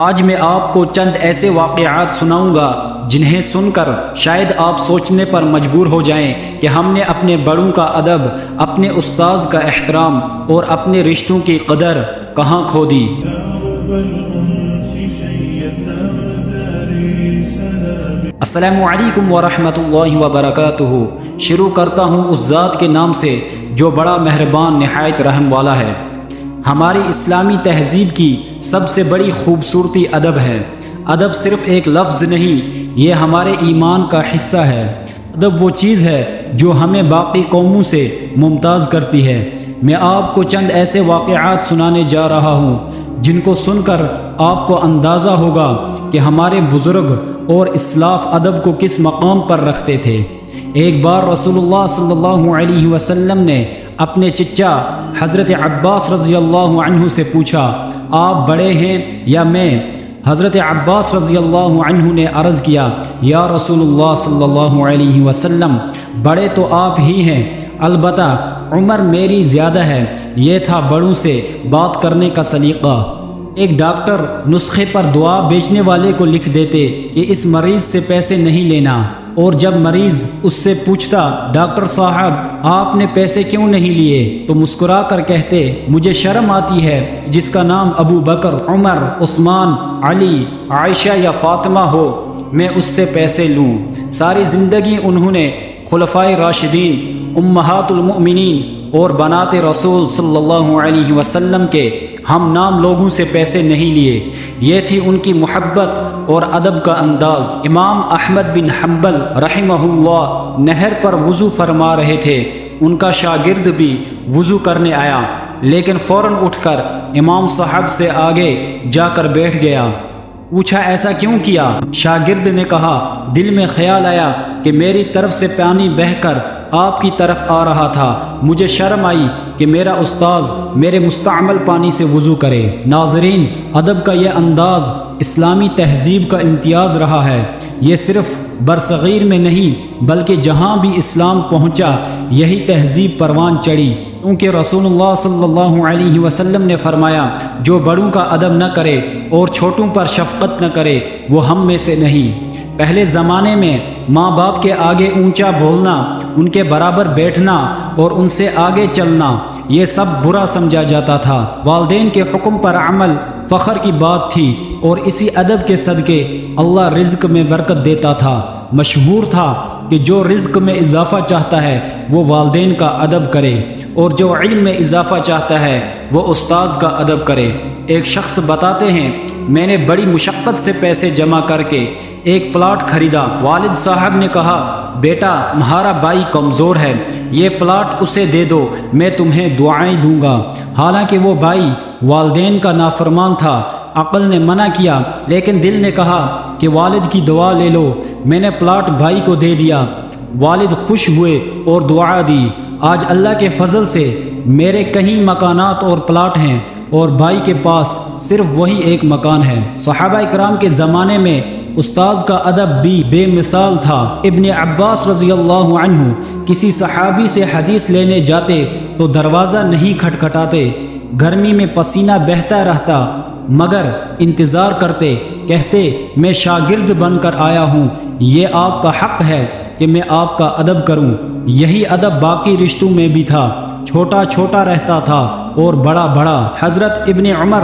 آج میں آپ کو چند ایسے واقعات سناؤں گا جنہیں سن کر شاید آپ سوچنے پر مجبور ہو جائیں کہ ہم نے اپنے بڑوں کا ادب، اپنے استاذ کا احترام اور اپنے رشتوں کی قدر کہاں کھو دی۔ السلام علیکم ورحمۃ اللہ وبرکاتہ۔ شروع کرتا ہوں اس ذات کے نام سے جو بڑا مہربان نہایت رحم والا ہے۔ ہماری اسلامی تہذیب کی سب سے بڑی خوبصورتی ادب ہے۔ ادب صرف ایک لفظ نہیں، یہ ہمارے ایمان کا حصہ ہے۔ ادب وہ چیز ہے جو ہمیں باقی قوموں سے ممتاز کرتی ہے۔ میں آپ کو چند ایسے واقعات سنانے جا رہا ہوں جن کو سن کر آپ کو اندازہ ہوگا کہ ہمارے بزرگ اور اسلاف ادب کو کس مقام پر رکھتے تھے۔ ایک بار رسول اللہ صلی اللہ علیہ وسلم نے اپنے چچا حضرت عباس رضی اللہ عنہ سے پوچھا، آپ بڑے ہیں یا میں؟ حضرت عباس رضی اللہ عنہ نے عرض کیا، یا رسول اللہ صلی اللہ علیہ وسلم، بڑے تو آپ ہی ہیں، البتہ عمر میری زیادہ ہے۔ یہ تھا بڑوں سے بات کرنے کا سلیقہ۔ ایک ڈاکٹر نسخے پر دعا بیچنے والے کو لکھ دیتے کہ اس مریض سے پیسے نہیں لینا، اور جب مریض اس سے پوچھتا، ڈاکٹر صاحب آپ نے پیسے کیوں نہیں لیے، تو مسکرا کر کہتے، مجھے شرم آتی ہے جس کا نام ابو بکر، عمر، عثمان، علی، عائشہ یا فاطمہ ہو میں اس سے پیسے لوں۔ ساری زندگی انہوں نے خلفائے راشدین، امہات المؤمنین اور بنات رسول صلی اللہ علیہ وسلم کے ہم نام لوگوں سے پیسے نہیں لیے۔ یہ تھی ان کی محبت اور ادب کا انداز۔ امام احمد بن حنبل رحمہ اللہ نہر پر وضو فرما رہے تھے۔ ان کا شاگرد بھی وضو کرنے آیا، لیکن فوراً اٹھ کر امام صاحب سے آگے جا کر بیٹھ گیا۔ پوچھا ایسا کیوں کیا؟ شاگرد نے کہا، دل میں خیال آیا کہ میری طرف سے پانی بہہ کر آپ کی طرف آ رہا تھا، مجھے شرم آئی کہ میرا استاذ میرے مستعمل پانی سے وضو کرے۔ ناظرین، ادب کا یہ انداز اسلامی تہذیب کا امتیاز رہا ہے۔ یہ صرف برصغیر میں نہیں بلکہ جہاں بھی اسلام پہنچا یہی تہذیب پروان چڑھی، کیونکہ رسول اللہ صلی اللہ علیہ وسلم نے فرمایا، جو بڑوں کا ادب نہ کرے اور چھوٹوں پر شفقت نہ کرے وہ ہم میں سے نہیں۔ پہلے زمانے میں ماں باپ کے آگے اونچا بولنا، ان کے برابر بیٹھنا اور ان سے آگے چلنا یہ سب برا سمجھا جاتا تھا۔ والدین کے حکم پر عمل فخر کی بات تھی، اور اسی ادب کے صدقے اللہ رزق میں برکت دیتا تھا۔ مشہور تھا کہ جو رزق میں اضافہ چاہتا ہے وہ والدین کا ادب کرے، اور جو علم میں اضافہ چاہتا ہے وہ استاذ کا ادب کرے۔ ایک شخص بتاتے ہیں، میں نے بڑی مشقت سے پیسے جمع کر کے ایک پلاٹ خریدا۔ والد صاحب نے کہا، بیٹا تمہارا بھائی کمزور ہے، یہ پلاٹ اسے دے دو، میں تمہیں دعائیں دوں گا۔ حالانکہ وہ بھائی والدین کا نافرمان تھا، عقل نے منع کیا، لیکن دل نے کہا کہ والد کی دعا لے لو۔ میں نے پلاٹ بھائی کو دے دیا۔ والد خوش ہوئے اور دعا دی۔ آج اللہ کے فضل سے میرے کئی مکانات اور پلاٹ ہیں، اور بھائی کے پاس صرف وہی ایک مکان ہے۔ صحابہ اکرام کے زمانے میں استاذ کا ادب بھی بے مثال تھا۔ ابن عباس رضی اللہ عنہ کسی صحابی سے حدیث لینے جاتے تو دروازہ نہیں کھٹکھٹاتے، گرمی میں پسینہ بہتا رہتا مگر انتظار کرتے، کہتے میں شاگرد بن کر آیا ہوں، یہ آپ کا حق ہے کہ میں آپ کا ادب کروں۔ یہی ادب باقی رشتوں میں بھی تھا، چھوٹا چھوٹا رہتا تھا اور بڑا بڑا۔ حضرت ابن عمر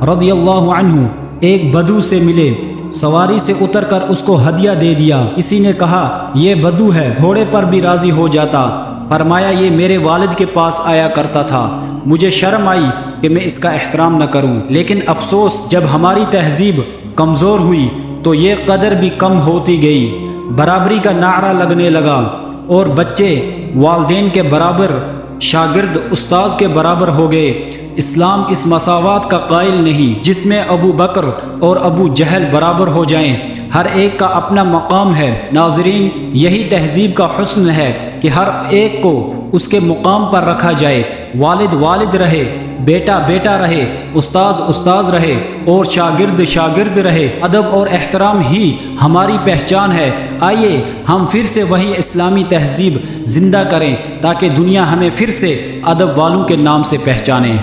رضی اللہ عنہ ایک بدو سے ملے، سواری سے اتر کر اس کو ہدیہ دے دیا۔ کسی نے کہا، یہ بدو ہے، گھوڑے پر بھی راضی ہو جاتا۔ فرمایا، یہ میرے والد کے پاس آیا کرتا تھا، مجھے شرم آئی کہ میں اس کا احترام نہ کروں، لیکن افسوس جب ہماری تہذیب کمزور ہوئی تو یہ قدر بھی کم ہوتی گئی۔ برابری کا نعرہ لگنے لگا اور بچے والدین کے برابر، شاگرد استاذ کے برابر ہو گئے۔ اسلام اس مساوات کا قائل نہیں جس میں ابو بکر اور ابو جہل برابر ہو جائیں، ہر ایک کا اپنا مقام ہے۔ ناظرین، یہی تہذیب کا حسن ہے کہ ہر ایک کو اس کے مقام پر رکھا جائے۔ والد والد رہے، بیٹا بیٹا رہے، استاذ استاذ رہے اور شاگرد شاگرد رہے۔ ادب اور احترام ہی ہماری پہچان ہے۔ آئیے ہم پھر سے وہی اسلامی تہذیب زندہ کریں تاکہ دنیا ہمیں پھر سے ادب والوں کے نام سے پہچانے۔